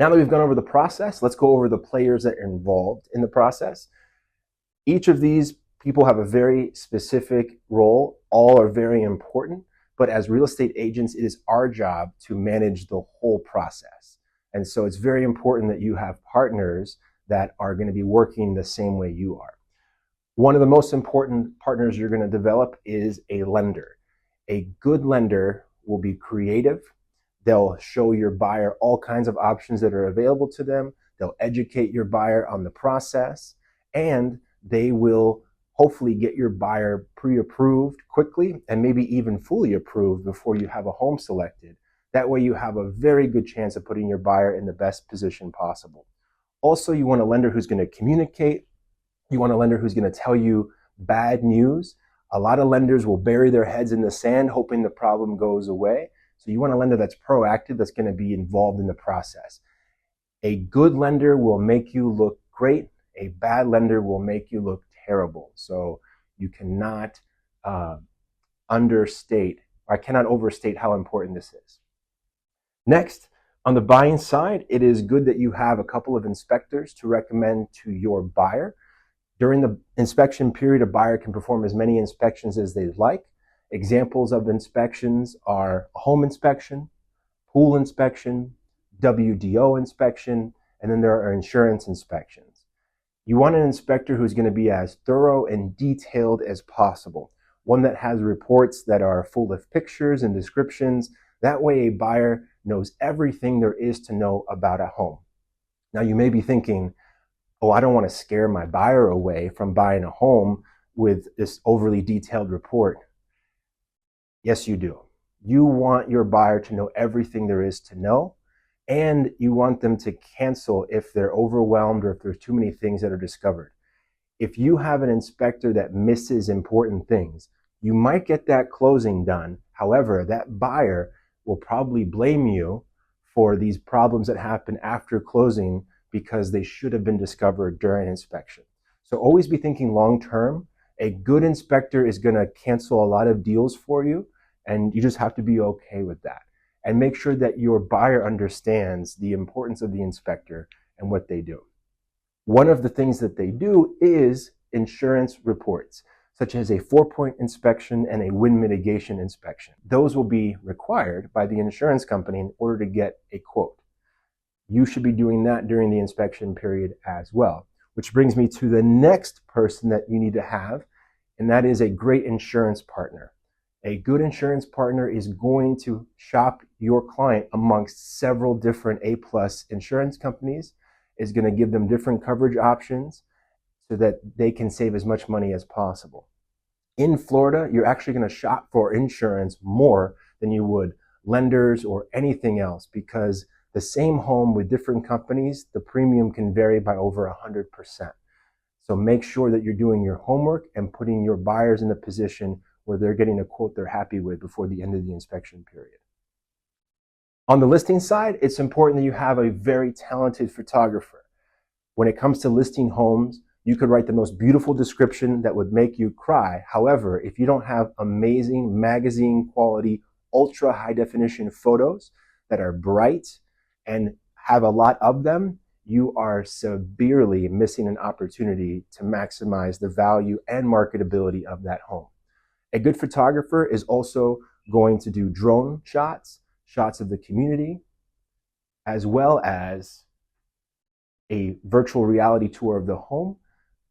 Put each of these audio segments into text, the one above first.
Now that we've gone over the process, let's go over the players that are involved in the process. Each of these people have a very specific role. All are very important, but as real estate agents, it is our job to manage the whole process. And so it's very important that you have partners that are going to be working the same way you are. One of the most important partners you're going to develop is a lender. A good lender will be creative. They'll show your buyer all kinds of options that are available to them. They'll educate your buyer on the process, and they will hopefully get your buyer pre-approved quickly and maybe even fully approved before you have a home selected. That way you have a very good chance of putting your buyer in the best position possible. Also, you want a lender who's going to communicate. You want a lender who's going to tell you bad news. A lot of lenders will bury their heads in the sand hoping the problem goes away. So you want a lender that's proactive, that's going to be involved in the process. A good lender will make you look great. A bad lender will make you look terrible. So you cannot overstate how important this is. Next, on the buying side, it is good that you have a couple of inspectors to recommend to your buyer. During the inspection period, a buyer can perform as many inspections as they'd like. Examples of inspections are a home inspection, pool inspection, WDO inspection, and then there are insurance inspections. You want an inspector who's going to be as thorough and detailed as possible. One that has reports that are full of pictures and descriptions. That way a buyer knows everything there is to know about a home. Now you may be thinking, oh, I don't want to scare my buyer away from buying a home with this overly detailed report. Yes, you do. You want your buyer to know everything there is to know, and you want them to cancel if they're overwhelmed or if there's too many things that are discovered. If you have an inspector that misses important things, you might get that closing done. However, that buyer will probably blame you for these problems that happen after closing because they should have been discovered during inspection. So always be thinking long term. A good inspector is going to cancel a lot of deals for you, and you just have to be okay with that. And make sure that your buyer understands the importance of the inspector and what they do. One of the things that they do is insurance reports, such as a 4-point inspection and a wind mitigation inspection. Those will be required by the insurance company in order to get a quote. You should be doing that during the inspection period as well. Which brings me to the next person that you need to have, and that is a great insurance partner. A good insurance partner is going to shop your client amongst several different A+ insurance companies, is going to give them different coverage options so that they can save as much money as possible. In Florida, you're actually going to shop for insurance more than you would lenders or anything else, because the same home with different companies, the premium can vary by over 100%. So make sure that you're doing your homework and putting your buyers in a position where they're getting a quote they're happy with before the end of the inspection period. On the listing side, it's important that you have a very talented photographer. When it comes to listing homes, you could write the most beautiful description that would make you cry. However, if you don't have amazing magazine quality, ultra high definition photos that are bright and have a lot of them, you are severely missing an opportunity to maximize the value and marketability of that home. A good photographer is also going to do drone shots, shots of the community, as well as a virtual reality tour of the home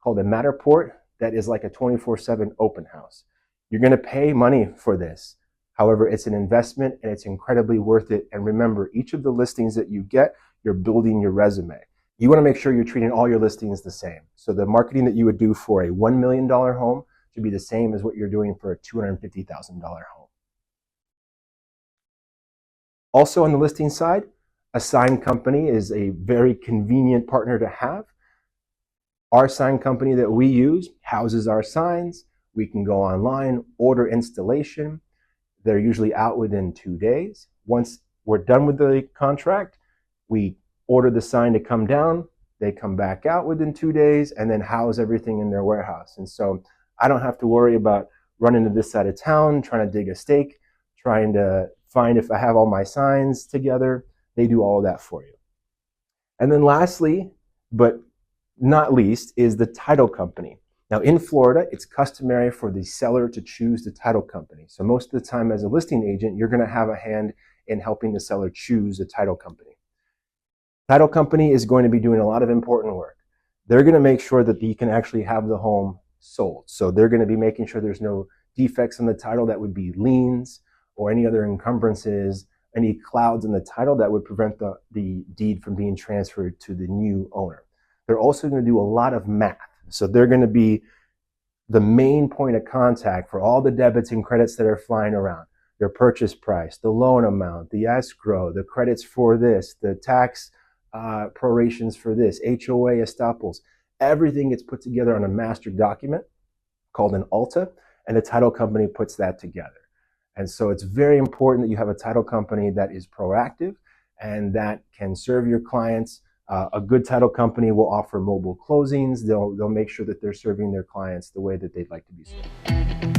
called a Matterport that is like a 24/7 open house. You're going to pay money for this. However, it's an investment and it's incredibly worth it. And remember, each of the listings that you get, you're building your resume. You want to make sure you're treating all your listings the same. So the marketing that you would do for a $1 million home should be the same as what you're doing for a $250,000 home. Also on the listing side, a sign company is a very convenient partner to have. Our sign company that we use houses our signs. We can go online, order installation. They're usually out within 2 days. Once we're done with the contract, we order the sign to come down. they come back out within 2 days and then house everything in their warehouse. And so I don't have to worry about running to this side of town, trying to dig a stake, trying to find if I have all my signs together. They do all of that for you. And then lastly, but not least, is the title company. Now in Florida, it's customary for the seller to choose the title company. So most of the time as a listing agent, you're going to have a hand in helping the seller choose a title company. Title company is going to be doing a lot of important work. They're going to make sure that you can actually have the home sold. So they're going to be making sure there's no defects in the title that would be liens or any other encumbrances, any clouds in the title that would prevent the deed from being transferred to the new owner. They're also going to do a lot of math. So they're going to be the main point of contact for all the debits and credits that are flying around. Your purchase price, the loan amount, the escrow, the credits for this, the tax prorations for this, HOA estoppels. Everything gets put together on a master document called an ALTA, and the title company puts that together. And so it's very important that you have a title company that is proactive and that can serve your clients. A good title company will offer mobile closings. They'll make sure that they're serving their clients the way that they'd like to be served.